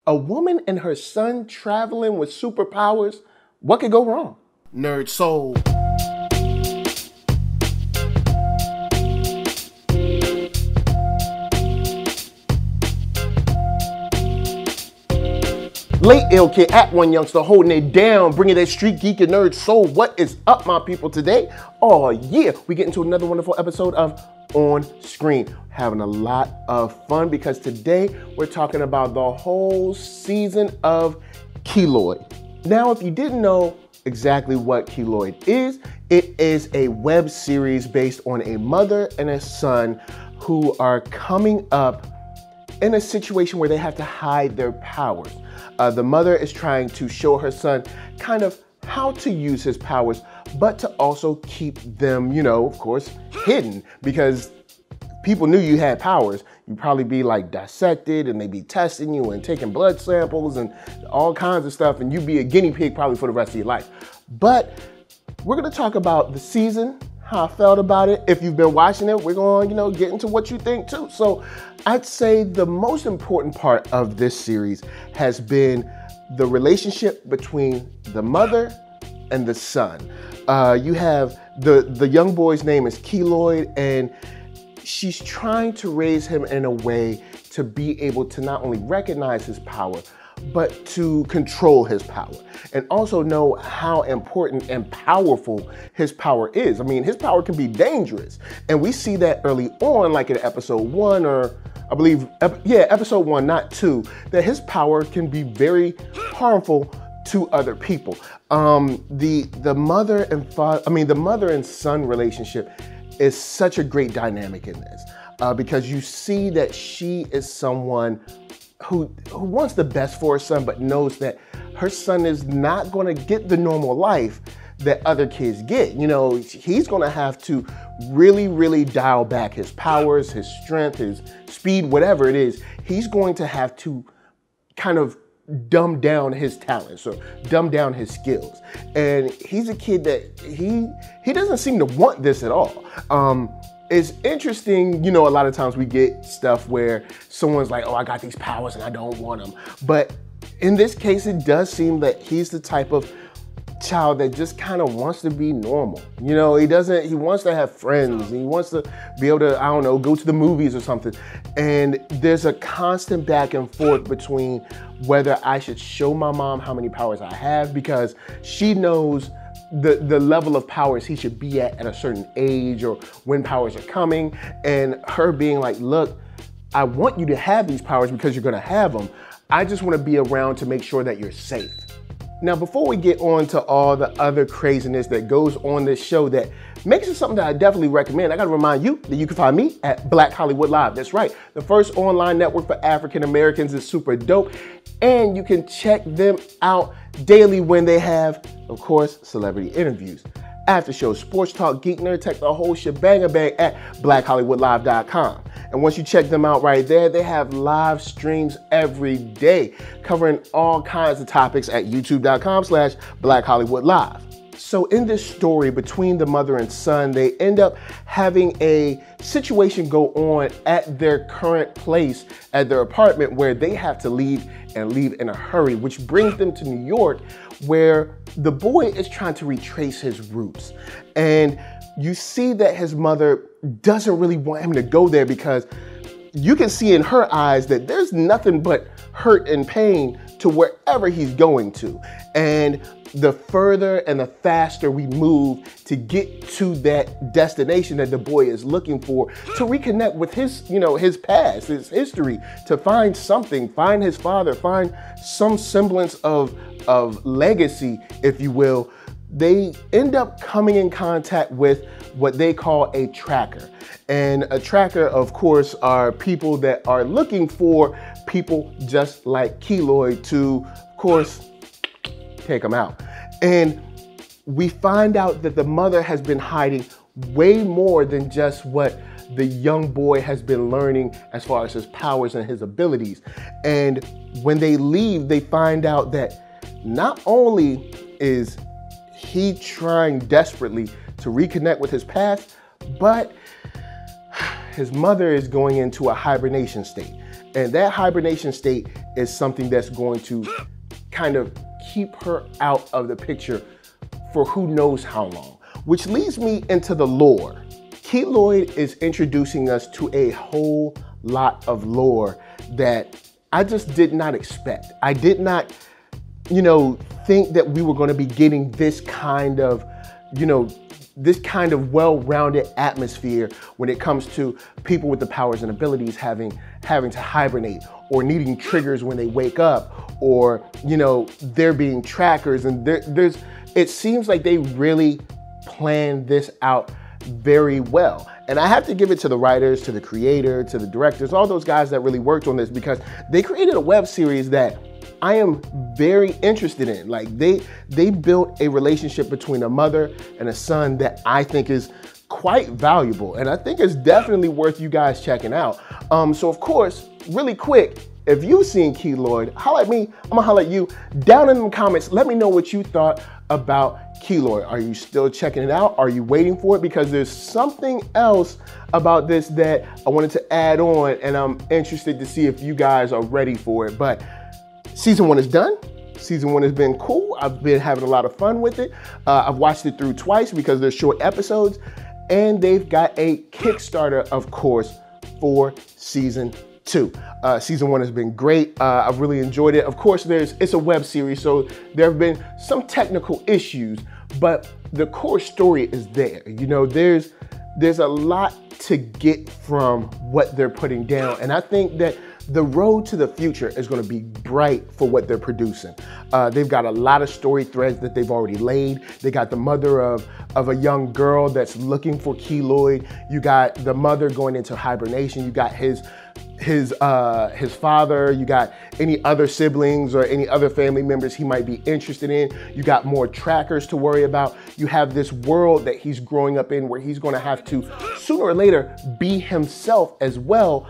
A woman and her son traveling with superpowers? What could go wrong? NERDSoul. Late ill kid at OneYoungsta holding it down, bringing that StreetGeek and NERDSoul. What is up, my people, today? Oh yeah, we get into another wonderful episode of On Screen. Having a lot of fun because today we're talking about the whole season of Keloid. Now, if you didn't know exactly what Keloid is, it is a web series based on a mother and a son who are coming up in a situation where they have to hide their powers. The mother is trying to show her son kind of how to use his powers, but to also keep them, of course, hidden, because people knew you had powers, you'd probably be like dissected and they'd be testing you and taking blood samples and all kinds of stuff, and you'd be a guinea pig probably for the rest of your life. But we're gonna talk about the season, how I felt about it. If you've been watching it, we're going to, get into what you think too. So I'd say the most important part of this series has been the relationship between the mother and the son. You have the young boy's name is Keloid, and she's trying to raise him in a way to be able to not only recognize his power, but to control his power and also know how important and powerful his power is. I mean, his power can be dangerous. And we see that early on, like in episode 1, or I believe, episode 1, not 2, that his power can be very harmful to other people. The mother and son relationship is such a great dynamic in this because you see that she is someone who wants the best for her son, but knows that her son is not going to get the normal life that other kids get. He's going to have to really, really dial back his powers, his strength, his speed, whatever it is. He's going to have to kind of dumb down his talents or dumb down his skills. And he's a kid that he doesn't seem to want this at all. It's interesting, a lot of times we get stuff where someone's like, oh, I got these powers and I don't want them. But in this case, it does seem that he's the type of child that just kind of wants to be normal. He wants to have friends. He wants to be able to, go to the movies or something. And there's a constant back and forth between whether I should show my mom how many powers I have, because she knows the level of powers he should be at a certain age or when powers are coming, and her being like, look, I want you to have these powers because you're gonna have them. I just wanna be around to make sure that you're safe. Now, before we get on to all the other craziness that goes on this show that makes it something that I definitely recommend, I gotta remind you that you can find me at Black Hollywood Live. That's right, the first online network for African Americans is super dope, and you can check them out daily when they have, of course, celebrity interviews, after shows, sports talk, geek, nerd tech, the whole shebang bang at blackhollywoodlive.com. And once you check them out right there, they have live streams every day covering all kinds of topics at youtube.com/blackhollywoodlive. So in this story between the mother and son, they end up having a situation go on at their current place, at their apartment, where they have to leave and leave in a hurry, which brings them to New York, where the boy is trying to retrace his roots. And you see that his mother doesn't really want him to go there because you can see in her eyes that there's nothing but hurt and pain to wherever he's going to. And the further and the faster we move to get to that destination that the boy is looking for, to reconnect with his, his past, his history, to find something, find his father, find some semblance of legacy, if you will, they end up coming in contact with what they call a tracker. And a tracker, of course, are people that are looking for people just like Keloid to, of course, take them out. And we find out that the mother has been hiding way more than just what the young boy has been learning as far as his powers and his abilities. And when they leave, they find out that not only is he trying desperately to reconnect with his past, but his mother is going into a hibernation state. And that hibernation state is something that's going to kind of keep her out of the picture for who knows how long. Which leads me into the lore. Keloid is introducing us to a whole lot of lore that I just did not expect. I did not, think that we were going to be getting this kind of, this kind of well-rounded atmosphere when it comes to people with the powers and abilities having to hibernate, or needing triggers when they wake up, or there being trackers, and it seems like they really planned this out very well. And I have to give it to the writers, to the creator, to the directors, all those guys that really worked on this, because they created a web series that I am very interested in. Like they built a relationship between a mother and a son that I think is quite valuable, and I think it's definitely worth you guys checking out. So of course, really quick, if you've seen Keloid, holla at me, I'm gonna holla at you down in the comments. Let me know what you thought about Keloid. Are you still checking it out? Are you waiting for it? Because there's something else about this that I wanted to add on, and I'm interested to see if you guys are ready for it. But season 1 is done. Season 1 has been cool. I've been having a lot of fun with it. I've watched it through twice because they're short episodes, and they've got a Kickstarter, of course, for season 2. Season 1 has been great. I've really enjoyed it. Of course, it's a web series, so there have been some technical issues, but the core story is there. There's a lot to get from what they're putting down, and I think that the road to the future is going to be bright for what they're producing. They've got a lot of story threads that they've already laid. They got the mother of a young girl that's looking for Keloid. You got the mother going into hibernation. You got his father. You got any other siblings or any other family members he might be interested in. You got more trackers to worry about. You have this world that he's growing up in where he's going to have to sooner or later be himself as well,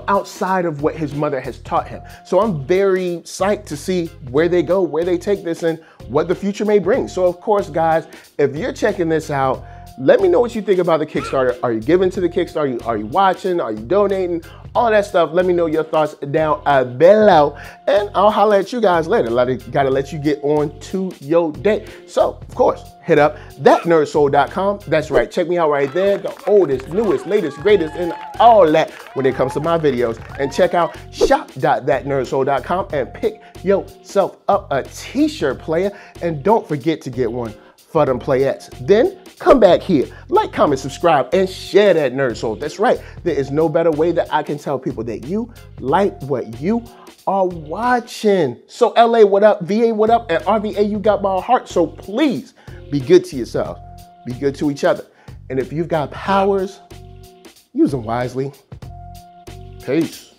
outside of what his mother has taught him. So I'm very psyched to see where they go, where they take this, and what the future may bring. So of course, guys, if you're checking this out, let me know what you think about the Kickstarter. Are you giving to the Kickstarter? Are you watching? Are you donating? All that stuff. Let me know your thoughts down below, and I'll holler at you guys later. Gotta let you get on to your day. So, of course, hit up ThatNERDSoul.com. That's right. Check me out right there. The oldest, newest, latest, greatest, and all that when it comes to my videos. And check out shop.ThatNERDSoul.com and pick yourself up a t-shirt, player. And don't forget to get one for them playettes. Then come back here, like, comment, subscribe, and share that NERDSoul. That's right. There is no better way that I can tell people that you like what you are watching. So LA, what up? VA, what up? And RVA, you got my heart. So please be good to yourself. Be good to each other. And if you've got powers, use them wisely. Peace.